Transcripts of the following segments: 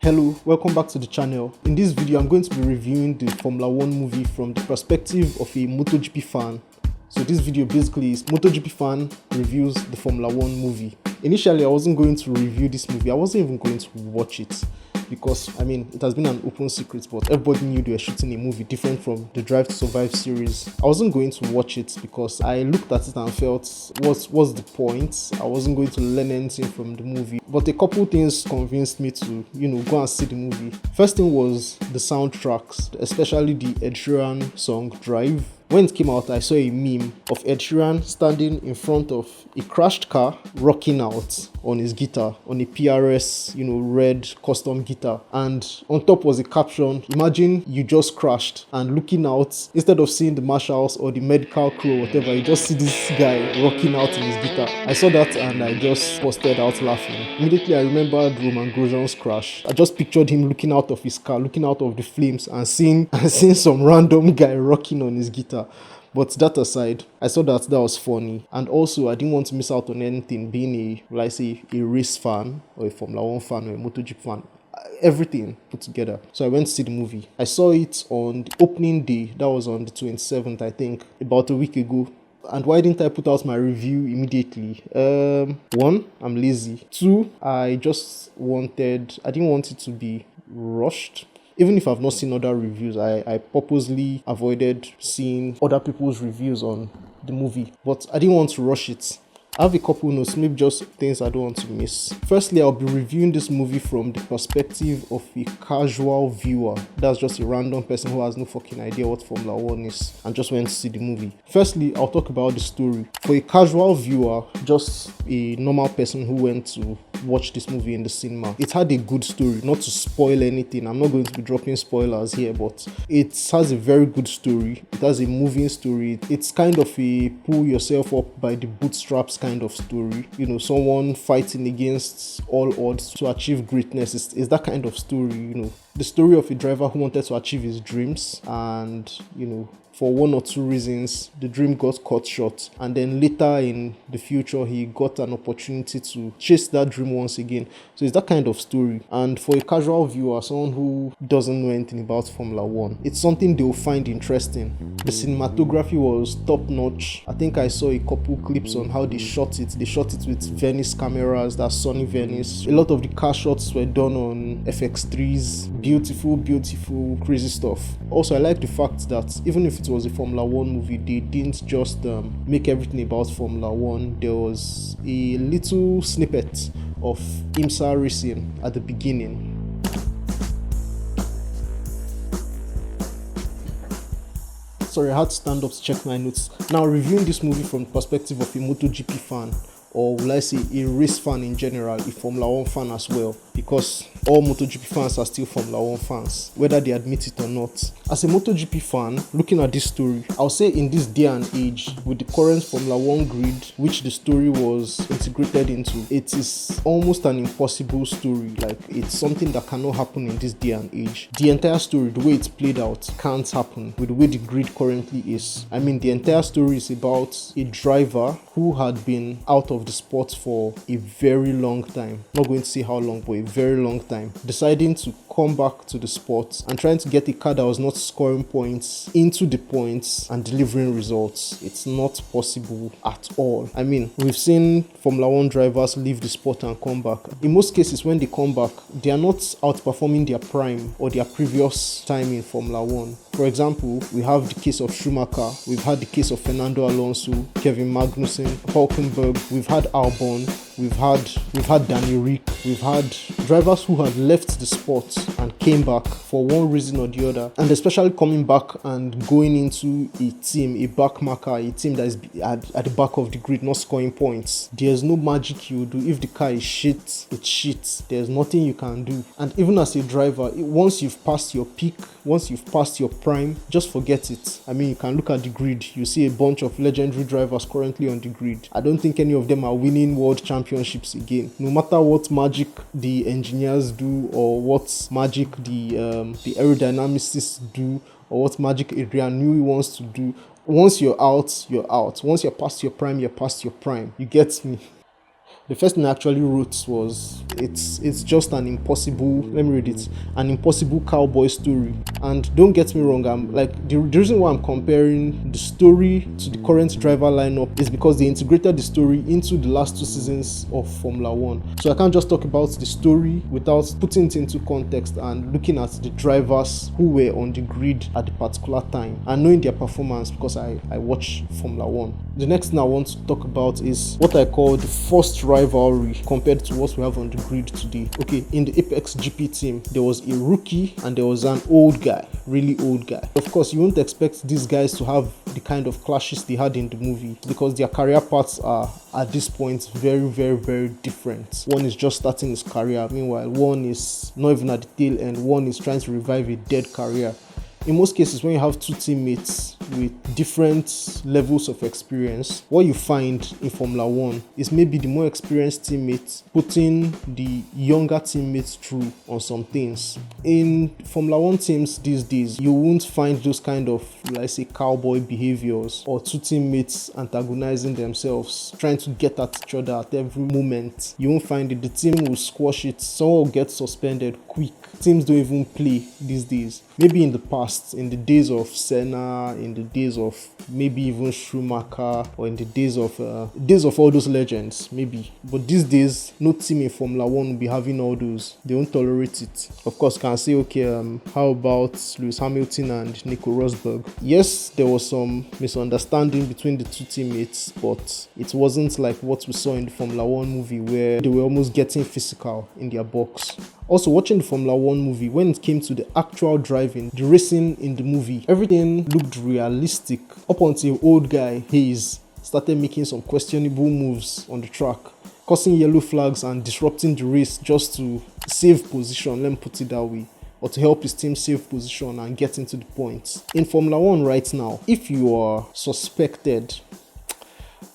Hello, welcome back to the channel. In this video, I'm going to be reviewing the Formula 1 movie from the perspective of a MotoGP fan. So this video basically is MotoGP fan reviews the Formula 1 movie. Initially, I wasn't going to review this movie. I wasn't even going to watch it because, it has been an open secret, but everybody knew they were shooting a movie different from the Drive to Survive series. I wasn't going to watch it because I looked at it and felt, what's the point? I wasn't going to learn anything from the movie. But a couple things convinced me to, go and see the movie. First thing was the soundtracks, especially the Ed Sheeran song Drive. When it came out, I saw a meme of Ed Sheeran standing in front of a crashed car, rocking out on his guitar, on a PRS, red custom guitar. And on top was a caption, imagine you just crashed and looking out, instead of seeing the marshals or the medical crew or whatever, you just see this guy rocking out in his guitar. I saw that and I just busted out laughing. Immediately I remembered Roman Grosjean's crash. I just pictured him looking out of his car, looking out of the flames and seeing some random guy rocking on his guitar. But that aside, I saw that was funny, and also I didn't want to miss out on anything, being a race fan or a Formula 1 fan or a MotoGP fan, everything put together. So I went to see the movie. I saw it on the opening day, that was on the 27th, I think, about a week ago. And why didn't I put out my review immediately? One, I'm lazy. Two, I didn't want it to be rushed. Even if I've not seen other reviews, I purposely avoided seeing other people's reviews on the movie. But I didn't want to rush it. I have a couple notes, maybe just things I don't want to miss. Firstly, I'll be reviewing this movie from the perspective of a casual viewer. That's just a random person who has no fucking idea what Formula 1 is and just went to see the movie. Firstly, I'll talk about the story. For a casual viewer, just a normal person who went to watch this movie in the cinema, it had a good story. Not to spoil anything, I'm not going to be dropping spoilers here, but it has a very good story. It has a moving story. It's kind of a pull yourself up by the bootstraps kind of story. Someone fighting against all odds to achieve greatness. Is that kind of story. The story of a driver who wanted to achieve his dreams and for one or two reasons, the dream got cut short. And then later in the future, he got an opportunity to chase that dream once again. So it's that kind of story. And for a casual viewer, someone who doesn't know anything about Formula 1, it's something they'll find interesting. The cinematography was top notch. I think I saw a couple clips on how they shot it. They shot it with Venice cameras, that's Sony Venice. A lot of the car shots were done on FX3s. Beautiful, crazy stuff. Also, I like the fact that even if it was a Formula 1 movie, they didn't just make everything about Formula 1. There was a little snippet of IMSA racing at the beginning. Sorry, I had to stand up to check my notes. Now, reviewing this movie from the perspective of a MotoGP fan, or will I say a race fan in general, a Formula 1 fan as well, because all MotoGP fans are still Formula 1 fans, whether they admit it or not. As a MotoGP fan, looking at this story, I'll say in this day and age, with the current Formula 1 grid, which the story was integrated into, it is almost an impossible story. Like, it's something that cannot happen in this day and age. The entire story, the way it's played out, can't happen with the way the grid currently is. The entire story is about a driver who had been out of the sport for a very long time. Not going to say how long, but a very long time. Deciding to come back to the sport and trying to get a car that was not scoring points into the points and delivering results. It's not possible at all. We've seen Formula 1 drivers leave the sport and come back. In most cases, when they come back, they are not outperforming their prime or their previous time in Formula 1. For example, we have the case of Schumacher, we've had the case of Fernando Alonso, Kevin Magnussen, Hulkenberg, we've had Albon, we've had Danny Rick, we've had drivers who had left the sport and came back for one reason or the other, and especially coming back and going into a team, a backmarker, a team that is at the back of the grid, not scoring points. There's no magic you do. If the car is shit, it's shit. There's nothing you can do. And even as a driver, once you've passed your peak, once you've passed your prime, just forget it. You can look at the grid, you see a bunch of legendary drivers currently on the grid. I don't think any of them are winning world championships again. No matter what magic the engineers do, or what magic the aerodynamicists do, or what magic Adrian Newey wants to do, once you're out, you're out. Once you're past your prime, you're past your prime. You get me? The first thing I actually wrote was it's just an impossible, let me read it, an impossible cowboy story. And don't get me wrong, I'm like the reason why I'm comparing the story to the current driver lineup is because they integrated the story into the last 2 seasons of Formula One. So I can't just talk about the story without putting it into context and looking at the drivers who were on the grid at the particular time and knowing their performance, because I watch Formula One. The next thing I want to talk about is what I call the first rivalry compared to what we have on the grid today. Okay, in the Apex GP team, there was a rookie and there was an old guy, really old guy. Of course, you won't expect these guys to have the kind of clashes they had in the movie because their career paths are at this point very different. One is just starting his career, meanwhile one is not even at the tail end, one is trying to revive a dead career. In most cases, when you have two teammates with different levels of experience, what you find in Formula One is maybe the more experienced teammates putting the younger teammates through on some things. In Formula One teams these days, you won't find those kind of, let's say, cowboy behaviors or two teammates antagonizing themselves, trying to get at each other at every moment. You won't find it. The team will squash it. Someone will get suspended quick. Teams don't even play these days. Maybe in the past, in the days of Senna, in the days of maybe even Schumacher, or in the days of all those legends, maybe. But these days, no team in Formula One will be having all those. They won't tolerate it. Of course, can say, okay, how about Lewis Hamilton and Nico Rosberg? Yes, there was some misunderstanding between the two teammates, but it wasn't like what we saw in the Formula One movie where they were almost getting physical in their box. Also, watching the Formula One movie, when it came to the actual driving, the racing in the movie, everything looked realistic up until old guy Hayes started making some questionable moves on the track, causing yellow flags and disrupting the race just to save position, let me put it that way, or to help his team save position and get into the points. In Formula One right now, if you are suspected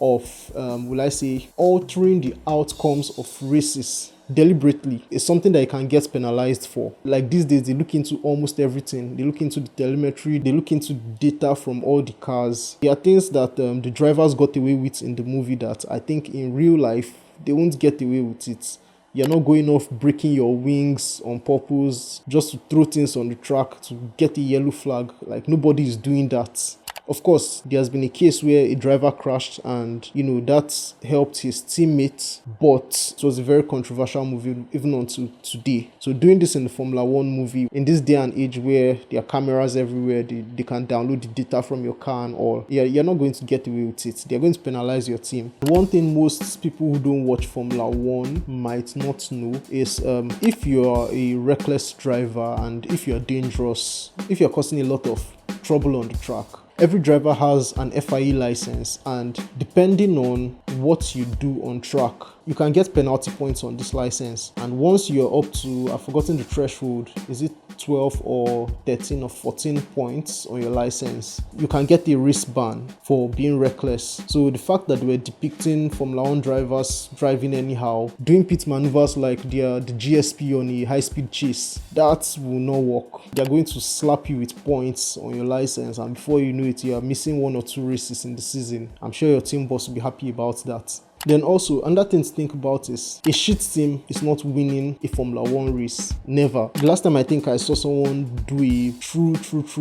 of, will I say, altering the outcomes of races deliberately, is something that you can get penalized for. Like these days, they look into almost everything. They look into the telemetry, they look into data from all the cars. There are things that the drivers got away with in the movie that I think in real life they won't get away with it. You're not going off breaking your wings on purpose just to throw things on the track to get a yellow flag. Like, nobody is doing that. Of course, there has been a case where a driver crashed and, that helped his teammates, but it was a very controversial movie even until today. So doing this in the Formula One movie, in this day and age where there are cameras everywhere, they can download the data from your car and all, you're not going to get away with it. They're going to penalize your team. One thing most people who don't watch Formula One might not know is if you're a reckless driver and if you're dangerous, if you're causing a lot of trouble on the track, every driver has an FIE license, and depending on what you do on track, you can get penalty points on this license. And once you're up to, I've forgotten the threshold, is it 12 or 13 or 14 points on your license, you can get a race ban for being reckless. So the fact that we're depicting Formula One drivers driving anyhow, doing pit maneuvers like the GSP on a high-speed chase, that will not work. They're going to slap you with points on your license, and before you know it, you are missing 1 or 2 races in the season. I'm sure your team boss will be happy about that. Then also, another thing to think about is a shit team is not winning a Formula One race. Never. The last time I think I saw someone do a true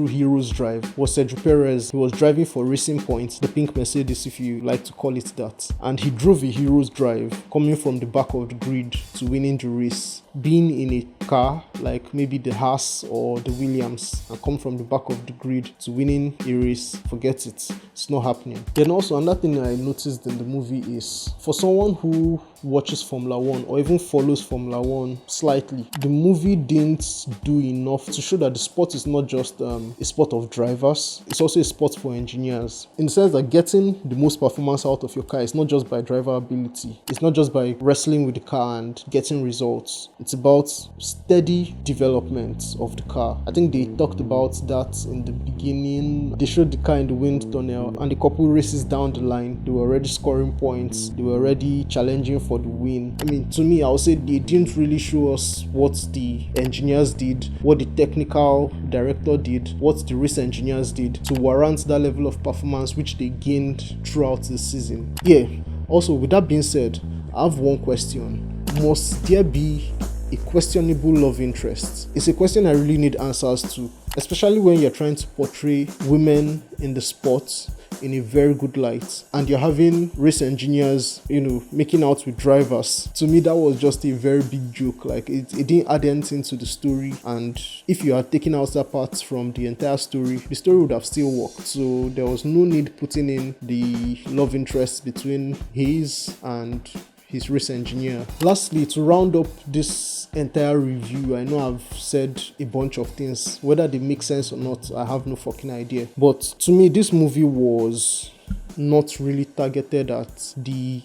hero's drive was Sergio Perez. He was driving for Racing Point, the pink Mercedes if you like to call it that. And he drove a hero's drive coming from the back of the grid to winning the race. Being in a car like maybe the Haas or the Williams and come from the back of the grid to winning a race, forget it. It's not happening. Then also, another thing I noticed in the movie is for someone who watches Formula One or even follows Formula One slightly, the movie didn't do enough to show that the sport is not just a sport of drivers, it's also a sport for engineers. In the sense that getting the most performance out of your car is not just by driver ability, it's not just by wrestling with the car and getting results. It's about steady development of the car. I think they talked about that in the beginning. They showed the car in the wind tunnel, and a couple races down the line, they were already scoring points. They were already challenging for the win. I mean, to me, I would say they didn't really show us what the engineers did, what the technical director did, what the race engineers did to warrant that level of performance which they gained throughout the season. Yeah. Also, with that being said, I have one question. Must there be a questionable love interest? It's a question I really need answers to, especially when you're trying to portray women in the sport in a very good light and you're having race engineers, making out with drivers. To me, that was just a very big joke. Like it didn't add anything to the story, and if you had taken out that part from the entire story, the story would have still worked. So there was no need putting in the love interest between Hayes and his race engineer. Lastly, to round up this entire review, I know I've said a bunch of things. Whether they make sense or not, I have no fucking idea. But to me, this movie was not really targeted at the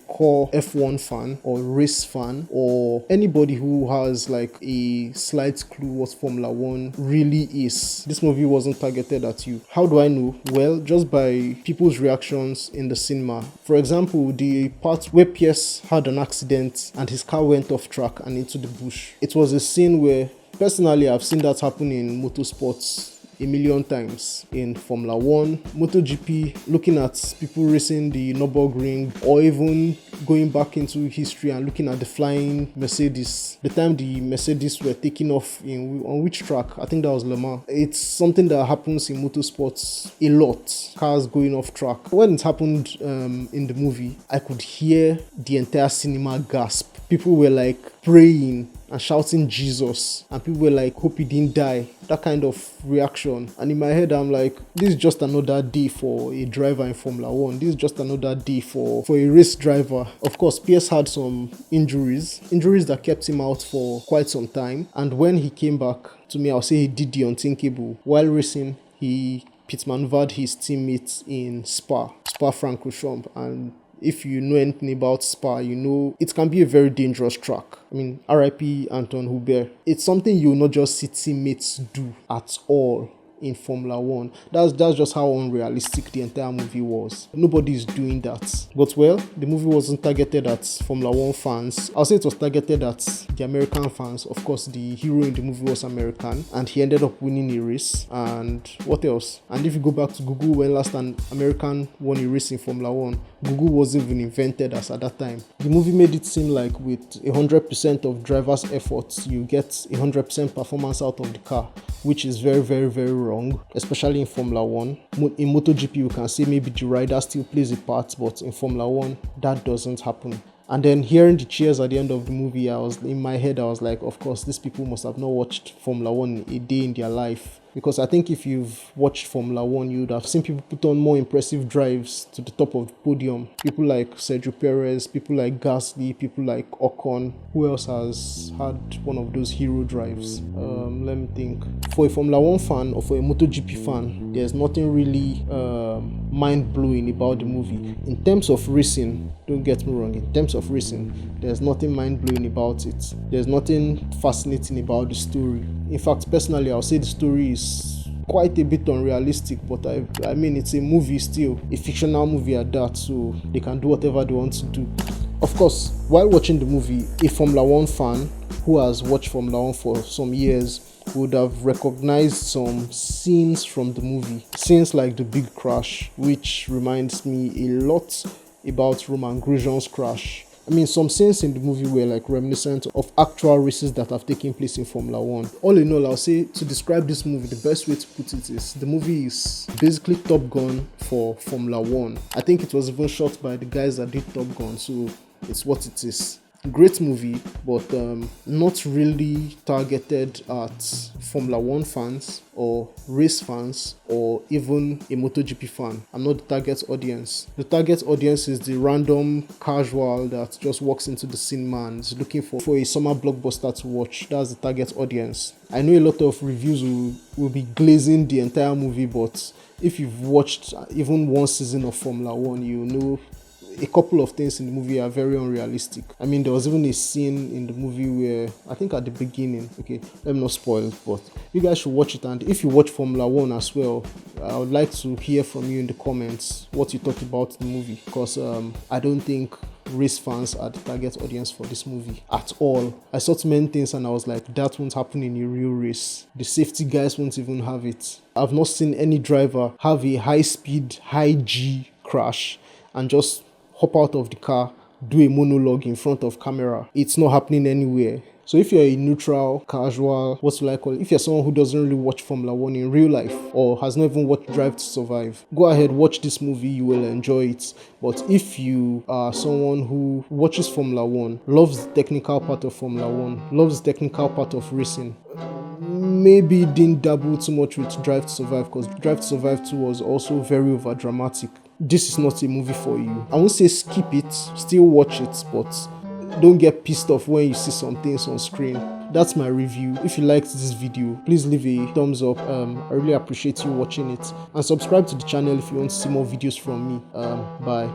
core F1 fan or race fan or anybody who has like a slight clue what Formula 1 really is. This movie wasn't targeted at you. How do I know? Well, just by people's reactions in the cinema. For example, the part where Pierce had an accident and his car went off track and into the bush. It was a scene where, personally, I've seen that happen in motorsports a million times. In Formula 1, MotoGP, looking at people racing the Nürburgring, or even going back into history and looking at the flying Mercedes. The time the Mercedes were taking off on which track? I think that was Le Mans. It's something that happens in motorsports a lot. Cars going off track. When it happened in the movie, I could hear the entire cinema gasp. People were like praying and shouting Jesus, and people were like, hope he didn't die. That kind of reaction. And in my head, I'm like, this is just another day for a driver in Formula 1. This is just another day for a race driver. Of course, Pierce had some injuries that kept him out for quite some time. And when he came back, to me, I'll say he did the unthinkable. While racing, he pit maneuvered his teammates in Spa-Francorchamps, and if you know anything about Spa, you know it can be a very dangerous track. I mean, RIP Anton Hubert. It's something you will not just see teammates do at all in Formula 1. That's just how unrealistic the entire movie was. Nobody's doing that. But well, the movie wasn't targeted at Formula 1 fans. I'll say it was targeted at the American fans. Of course, the hero in the movie was American, and he ended up winning a race. And what else? And if you go back to Google, when last an American won a race in Formula 1, Google wasn't even invented as at that time. The movie made it seem like with 100% of drivers' efforts, you get 100% performance out of the car, which is very, very, very wrong, especially in Formula 1. In MotoGP, you can say maybe the rider still plays a part, but in Formula 1, that doesn't happen. And then hearing the cheers at the end of the movie, I was like, of course, these people must have not watched Formula 1 a day in their life. Because I think if you've watched Formula 1, you would have seen people put on more impressive drives to the top of the podium. People like Sergio Perez, people like Gasly, people like Ocon. Who else has had one of those hero drives? Let me think. For a Formula 1 fan or for a MotoGP fan, there's nothing really mind-blowing about the movie. In terms of racing, don't get me wrong, in terms of racing, there's nothing mind-blowing about it. There's nothing fascinating about the story. In fact, personally, I'll say the story is quite a bit unrealistic, but I mean, it's a movie still, a fictional movie at that, so they can do whatever they want to do. Of course, while watching the movie, a Formula 1 fan who has watched Formula 1 for some years would have recognized some scenes from the movie. Scenes like the big crash, which reminds me a lot about Romain Grosjean's crash. I mean, some scenes in the movie were like reminiscent of actual races that have taken place in Formula 1. All in all, I'll say to describe this movie, the best way to put it is the movie is basically Top Gun for Formula 1. I think it was even shot by the guys that did Top Gun, so it's what it is. Great movie, but not really targeted at Formula 1 fans or race fans or even a MotoGP fan. I'm not the target audience. The target audience is the random casual that just walks into the cinema and is looking for a summer blockbuster to watch. That's the target audience. I know a lot of reviews will be glazing the entire movie, but if you've watched even one season of Formula 1, you know a couple of things in the movie are very unrealistic. I mean, there was even a scene in the movie where, I think at the beginning, okay, let me not spoil it, but you guys should watch it. And if you watch Formula 1 as well, I would like to hear from you in the comments what you thought about the movie, because I don't think race fans are the target audience for this movie at all. I saw too many things and I was like, that won't happen in a real race. The safety guys won't even have it. I've not seen any driver have a high speed, high G crash and just hop out of the car, do a monologue in front of camera. It's not happening anywhere. So if you're a neutral, casual, what will I call it? If you're someone who doesn't really watch Formula One in real life or has not even watched Drive to Survive, go ahead, watch this movie, you will enjoy it. But if you are someone who watches Formula One, loves the technical part of Formula One, loves the technical part of racing, maybe didn't dabble too much with Drive to Survive, because Drive to Survive 2 was also very over dramatic, this is not a movie for you. I won't say skip it, still watch it, but don't get pissed off when you see some things on screen. That's my review. If you liked this video, please leave a thumbs up. I really appreciate you watching it, and subscribe to the channel if you want to see more videos from me. Bye.